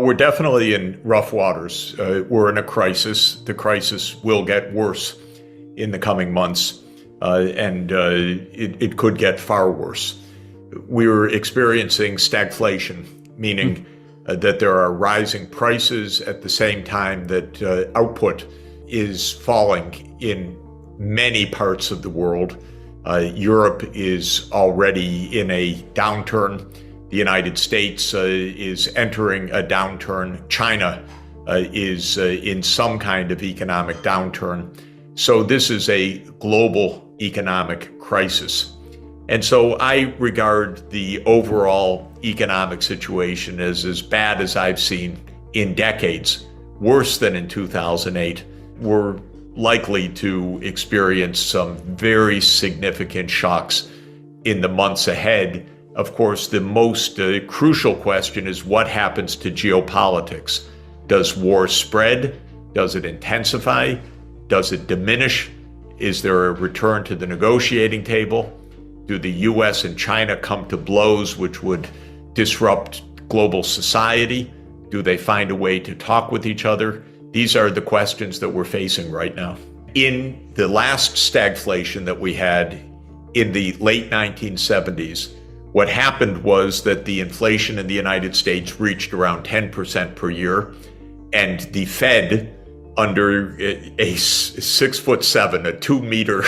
We're definitely in rough waters. We're in a crisis. The crisis will get worse in the coming months, and it could get far worse. We're experiencing stagflation, meaning that there are rising prices at the same time that output is falling in many parts of the world. Europe is already in a downturn. The United States is entering a downturn. China is in some kind of economic downturn. So this is a global economic crisis. And so I regard the overall economic situation as bad as I've seen in decades, worse than in 2008. We're likely to experience some very significant shocks in the months ahead. Of course, the most crucial question is what happens to geopolitics? Does war spread? Does it intensify? Does it diminish? Is there a return to the negotiating table? Do the US and China come to blows which would disrupt global society? Do they find a way to talk with each other? These are the questions that we're facing right now. In the last stagflation that we had in the late 1970s, what happened was that the inflation in the United States reached around 10% per year, and the Fed, under a 6'7", a 2-meter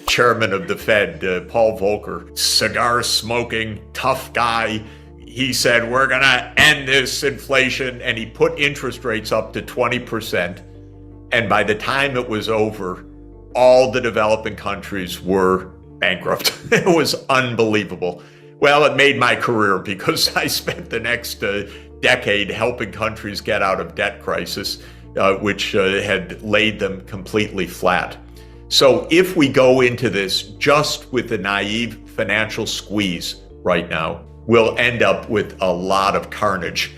chairman of the Fed, Paul Volcker, cigar-smoking, tough guy, he said, we're going to end this inflation, and he put interest rates up to 20%. And by the time it was over, all the developing countries were bankrupt. It was unbelievable. Well, it made my career because I spent the next decade helping countries get out of debt crisis, which had laid them completely flat. So if we go into this just with the naive financial squeeze right now, we'll end up with a lot of carnage,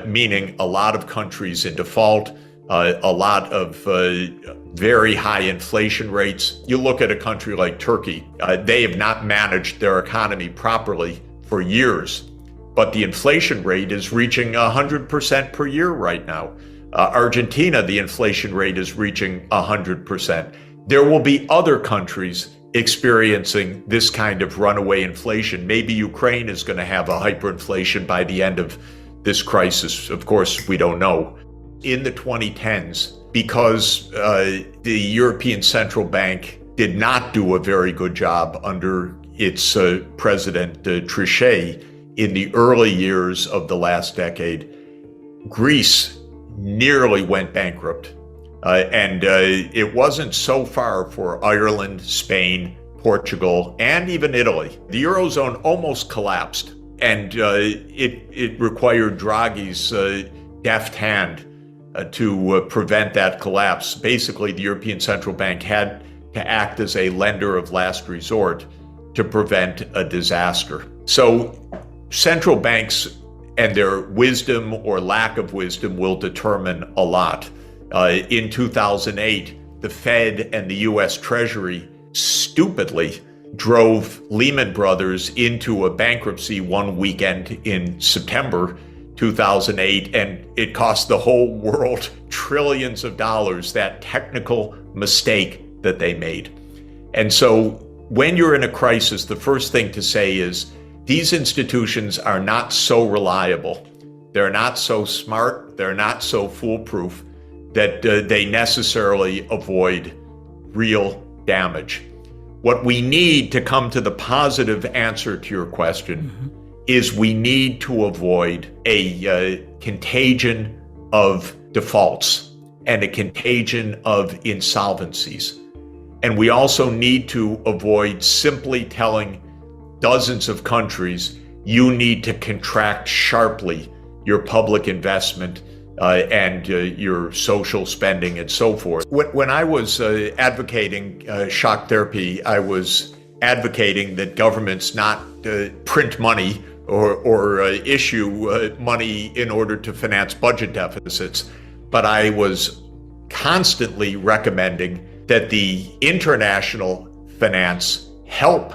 meaning a lot of countries in default, a lot of very high inflation rates. You look at a country like Turkey, they have not managed their economy properly for years, but the inflation rate is reaching 100% per year right now. Argentina, the inflation rate is reaching 100%. There will be other countries experiencing this kind of runaway inflation. Maybe Ukraine is going to have a hyperinflation by the end of this crisis. Of course, we don't know. In the 2010s, because the European Central Bank did not do a very good job under its President Trichet in the early years of the last decade, Greece nearly went bankrupt. And it wasn't so far for Ireland, Spain, Portugal, and even Italy. The Eurozone almost collapsed, and it required Draghi's deft hand to prevent that collapse. Basically, the European Central Bank had to act as a lender of last resort to prevent a disaster. So central banks and their wisdom or lack of wisdom will determine a lot. In 2008, the Fed and the US Treasury stupidly drove Lehman Brothers into a bankruptcy one weekend in September 2008, and it cost the whole world trillions of dollars, that technical mistake that they made. And so when you're in a crisis, the first thing to say is these institutions are not so reliable. They're not so smart. They're not so foolproof that they necessarily avoid real damage. What we need to come to the positive answer to your question is we need to avoid a contagion of defaults and a contagion of insolvencies. And we also need to avoid simply telling dozens of countries, you need to contract sharply your public investment and your social spending and so forth. When I was advocating shock therapy, I was advocating that governments not print money or issue money in order to finance budget deficits. But I was constantly recommending that the international finance help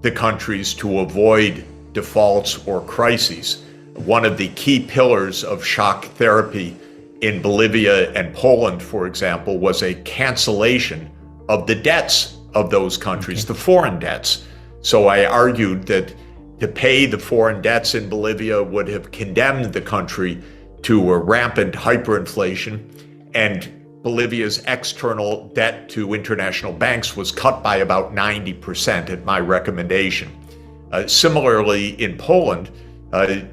the countries to avoid defaults or crises. one of the key pillars of shock therapy in Bolivia and Poland, for example, was a cancellation of the debts of those countries, the foreign debts. So I argued that to pay the foreign debts in Bolivia would have condemned the country to a rampant hyperinflation, and Bolivia's external debt to international banks was cut by about 90% at my recommendation. Similarly, in Poland,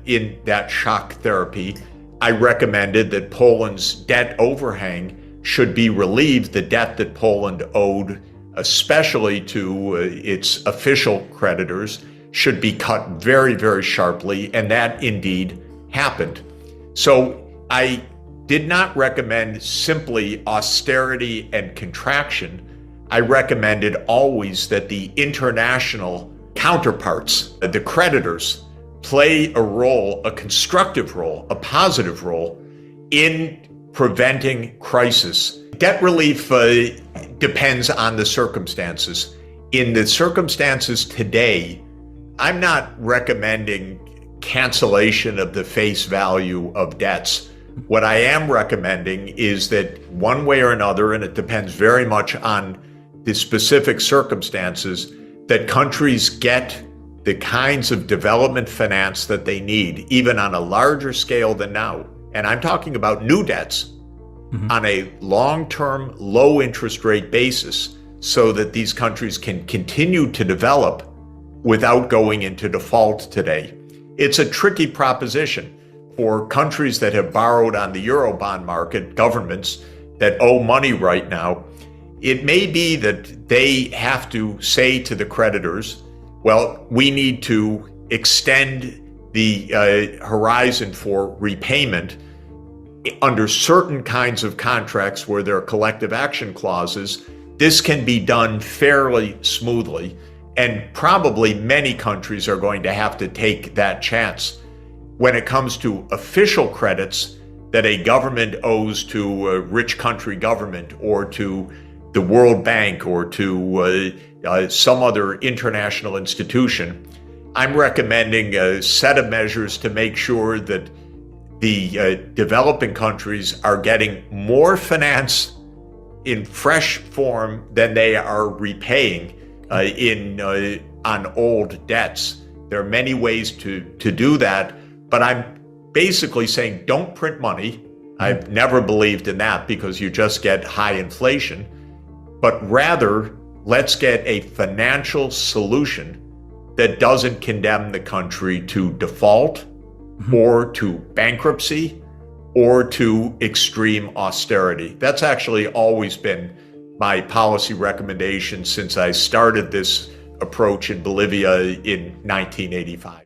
in that shock therapy, I recommended that Poland's debt overhang should be relieved. The debt that Poland owed, especially to its official creditors, should be cut very, very sharply, and that indeed happened. So I did not recommend simply austerity and contraction. I recommended always that the international counterparts, the creditors, play a role, a constructive role, a positive role in preventing crisis. Debt relief depends on the circumstances. In the circumstances today, I'm not recommending cancellation of the face value of debts. What I am recommending is that one way or another, and it depends very much on the specific circumstances, that countries get the kinds of development finance that they need, even on a larger scale than now. And I'm talking about new debts on a long-term, low-interest rate basis so that these countries can continue to develop without going into default today. It's a tricky proposition for countries that have borrowed on the Eurobond market, governments that owe money right now. It may be that they have to say to the creditors, well, we need to extend the horizon for repayment under certain kinds of contracts where there are collective action clauses. This can be done fairly smoothly, and probably many countries are going to have to take that chance. When it comes to official credits that a government owes to a rich country government or to the World Bank or to some other international institution, I'm recommending a set of measures to make sure that the developing countries are getting more finance in fresh form than they are repaying on old debts. There are many ways to do that, but I'm basically saying don't print money. I've never believed in that because you just get high inflation, but rather let's get a financial solution that doesn't condemn the country to default or to bankruptcy or to extreme austerity. That's actually always been my policy recommendation since I started this approach in Bolivia in 1985.